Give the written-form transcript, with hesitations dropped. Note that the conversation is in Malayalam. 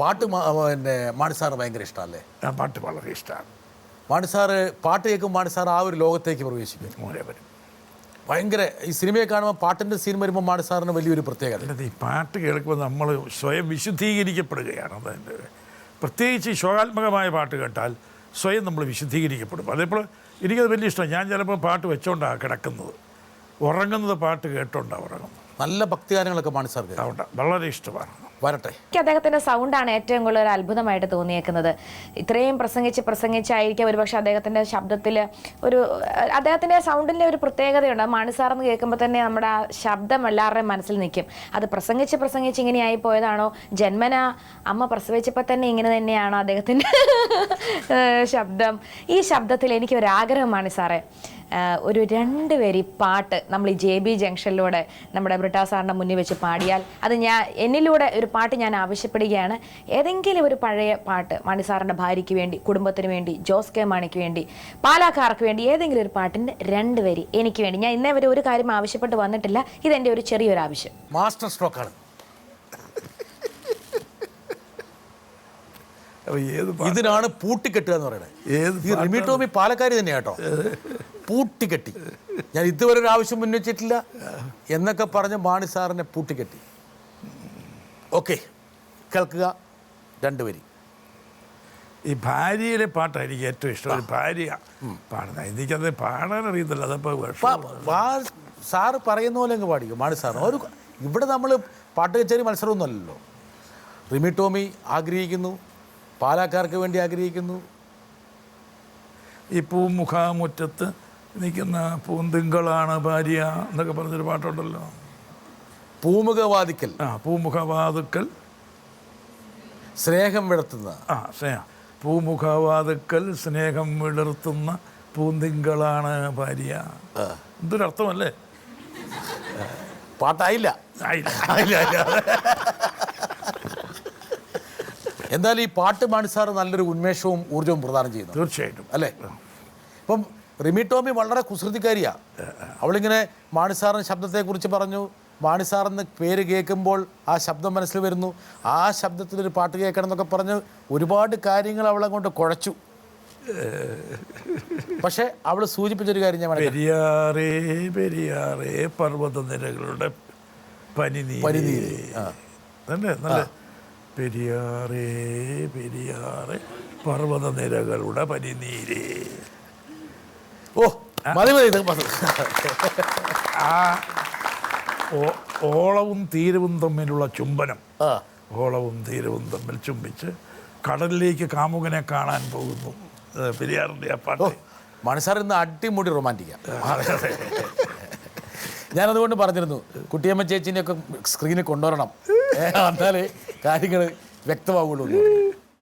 പാട്ട് പിന്നെ മാണി സാറ് ഭയങ്കര ഇഷ്ടമല്ലേ? പാട്ട് വളരെ ഇഷ്ടമാണ്. മാണി സാറ് പാട്ട് കേൾക്കുമ്പോൾ മാണി സാർ ആ ഒരു ലോകത്തേക്ക് പ്രവേശിക്കും. മോനെ വരും ഭയങ്കര ഈ സിനിമയെ കാണുമ്പോൾ പാട്ടിൻ്റെ സീൻ വരുമ്പോൾ മാണി സാറിന് വലിയൊരു പ്രത്യേകത. ഈ പാട്ട് കേൾക്കുമ്പോൾ നമ്മൾ സ്വയം വിശുദ്ധീകരിക്കപ്പെടുകയാണ്. അതിൻ്റെ പ്രത്യേകിച്ച് ഈ ശോകാത്മകമായ പാട്ട് കേട്ടാൽ സ്വയം നമ്മൾ വിശുദ്ധീകരിക്കപ്പെടും. അതേപ്പോൾ എനിക്കത് വലിയ ഇഷ്ടമാണ്. ഞാൻ ചിലപ്പോൾ പാട്ട് വെച്ചോണ്ടാണ് കിടക്കുന്നത്, ഉറങ്ങുന്നത് പാട്ട് കേട്ടോണ്ടാണ് ഉറങ്ങുന്നത്. നല്ല ഭക്തിഗാനങ്ങളൊക്കെ മാണി സാർക്ക് അതുകൊണ്ട് വളരെ ഇഷ്ടമാണ്. വരട്ടെ. എനിക്ക് അദ്ദേഹത്തിൻ്റെ സൗണ്ടാണ് ഏറ്റവും കൂടുതൽ ഒരു അത്ഭുതമായിട്ട് തോന്നിയേക്കുന്നത്. ഇത്രയും പ്രസംഗിച്ചായിരിക്കാം ഒരുപക്ഷെ അദ്ദേഹത്തിൻ്റെ ശബ്ദത്തിൽ അദ്ദേഹത്തിൻ്റെ സൗണ്ടിൻ്റെ ഒരു പ്രത്യേകതയുണ്ട്. മാണി സാറെന്ന് കേൾക്കുമ്പോൾ തന്നെ നമ്മുടെ ആ ശബ്ദം എല്ലാവരുടെയും മനസ്സിൽ നിൽക്കും. അത് പ്രസംഗിച്ച് ഇങ്ങനെയായി പോയതാണോ, ജന്മന അമ്മ പ്രസവിച്ചപ്പോൾ തന്നെ ഇങ്ങനെ തന്നെയാണോ അദ്ദേഹത്തിൻ്റെ ശബ്ദം? ഈ ശബ്ദത്തിൽ എനിക്കൊരാഗ്രഹം മാണി സാറേ, ഒരു 2 വരി പാട്ട് നമ്മൾ ഈ JB ജംഗ്ഷനിലൂടെ നമ്മുടെ ബ്രിട്ടാ സാറിൻ്റെ മുന്നിൽ വെച്ച് പാടിയാൽ, അത് എന്നിലൂടെ ഒരു പാട്ട് ഞാൻ ആവശ്യപ്പെടുകയാണ്. ഏതെങ്കിലും ഒരു പഴയ പാട്ട് മാണി സാറിൻ്റെ ഭാര്യയ്ക്ക് വേണ്ടി, കുടുംബത്തിന് വേണ്ടി, ജോസ് കെ മാണിക്ക് വേണ്ടി, പാലാക്കാർക്ക് വേണ്ടി ഏതെങ്കിലും ഒരു പാട്ടിൻ്റെ 2 വരി എനിക്ക് വേണ്ടി. ഞാൻ ഇന്നേ വരെ ഒരു കാര്യം ആവശ്യപ്പെട്ട് വന്നിട്ടില്ല. ഇതെൻ്റെ ഒരു ചെറിയൊരു ആവശ്യം. മാസ്റ്റർ സ്ട്രോക്കാണ്. ഇതിനാണ് പൂട്ടിക്കെട്ടുക എന്ന് പറയുന്നത്. ഈ റിമി ടോമി പാലക്കാരി തന്നെയാ കേട്ടോ. പൂട്ടിക്കെട്ടി. ഞാൻ ഇതുവരെ ഒരു ആവശ്യം മുൻവച്ചിട്ടില്ല എന്നൊക്കെ പറഞ്ഞ് മാണി സാറിനെ പൂട്ടിക്കെട്ടി. ഓക്കെ, കേൾക്കുക 2 വരി. ഈ ഭാര്യയിലെ പാട്ടാണ് എനിക്ക് ഏറ്റവും ഇഷ്ടം. ഒരു ഭാര്യ പാടുന്നത്, എനിക്കത് പാടാൻ അറിയത്തില്ല. അതപ്പോൾ സാറ് പറയുന്ന പോലെ അങ്ങ് പാടിക്കും മാണി സാർ. ഒരു ഇവിടെ നമ്മൾ പാട്ട് കച്ചേരി മത്സരമൊന്നും അല്ലല്ലോ. റിമി ടോമി ആഗ്രഹിക്കുന്നു, പാലക്കാർക്ക് വേണ്ടി ആഗ്രഹിക്കുന്നു. ഈ പൂമുഖാമുറ്റത്ത് നിൽക്കുന്ന പൂന്തിങ്കളാണ് ഭാര്യ എന്നൊക്കെ പറഞ്ഞൊരു പാട്ടുണ്ടല്ലോ. പൂമുഖവാതിക്കൽ. പൂമുഖവാതുക്കൽ സ്നേഹം വിടർത്തുന്ന. പൂമുഖവാതുക്കൽ സ്നേഹം വിടർത്തുന്ന പൂന്തിങ്കളാണ് ഭാര്യ. എന്തൊരർത്ഥമല്ലേ? പാട്ടായില്ല. എന്തായാലും ഈ പാട്ട് മാണി സാർ നല്ലൊരു ഉന്മേഷവും ഊർജ്ജവും പ്രദാനം ചെയ്യുന്നു. തീർച്ചയായിട്ടും അല്ലേ? ഇപ്പം റിമി ടോമി വളരെ കുസൃതിക്കാരിയാണ്. അവളിങ്ങനെ മാണി സാറിൻ്റെ ശബ്ദത്തെക്കുറിച്ച് പറഞ്ഞു. മാണി സാറെന്ന് പേര് കേൾക്കുമ്പോൾ ആ ശബ്ദം മനസ്സിൽ വരുന്നു. ആ ശബ്ദത്തിലൊരു പാട്ട് കേൾക്കണം എന്നൊക്കെ പറഞ്ഞ് ഒരുപാട് കാര്യങ്ങൾ അവളെ കൊണ്ട് കുഴച്ചു. പക്ഷേ അവൾ സൂചിപ്പിച്ചൊരു കാര്യം ഞാൻ പെരിയാറേ പെരിയാറേ പർവ്വതനിരകളുടെ പനിനീര്. നല്ല പെരിയാറേ പെരിയാറേ പർവ്വതനിരകളുടെ പനിനീര്. ഓ മതി മതി. ആ ഓളവും തീരവും തമ്മിലുള്ള ചുംബനം, ഓളവും തീരവും തമ്മിൽ ചുംബിച്ച് കടലിലേക്ക് കാമുകനെ കാണാൻ പോകുന്നു. പെരിയാറിൻ്റെ ആ പാട്ട്. മാണി സാർ ഇന്ന് അടിമുടി റൊമാൻറ്റിക്കാണ്. ഞാനതുകൊണ്ട് പറഞ്ഞിരുന്നു, കുട്ടിയമ്മ ചേച്ചിനെയൊക്കെ സ്ക്രീനിൽ കൊണ്ടുവരണം, എന്നാലേ കാര്യങ്ങൾ വ്യക്തമാവുള്ളൂ.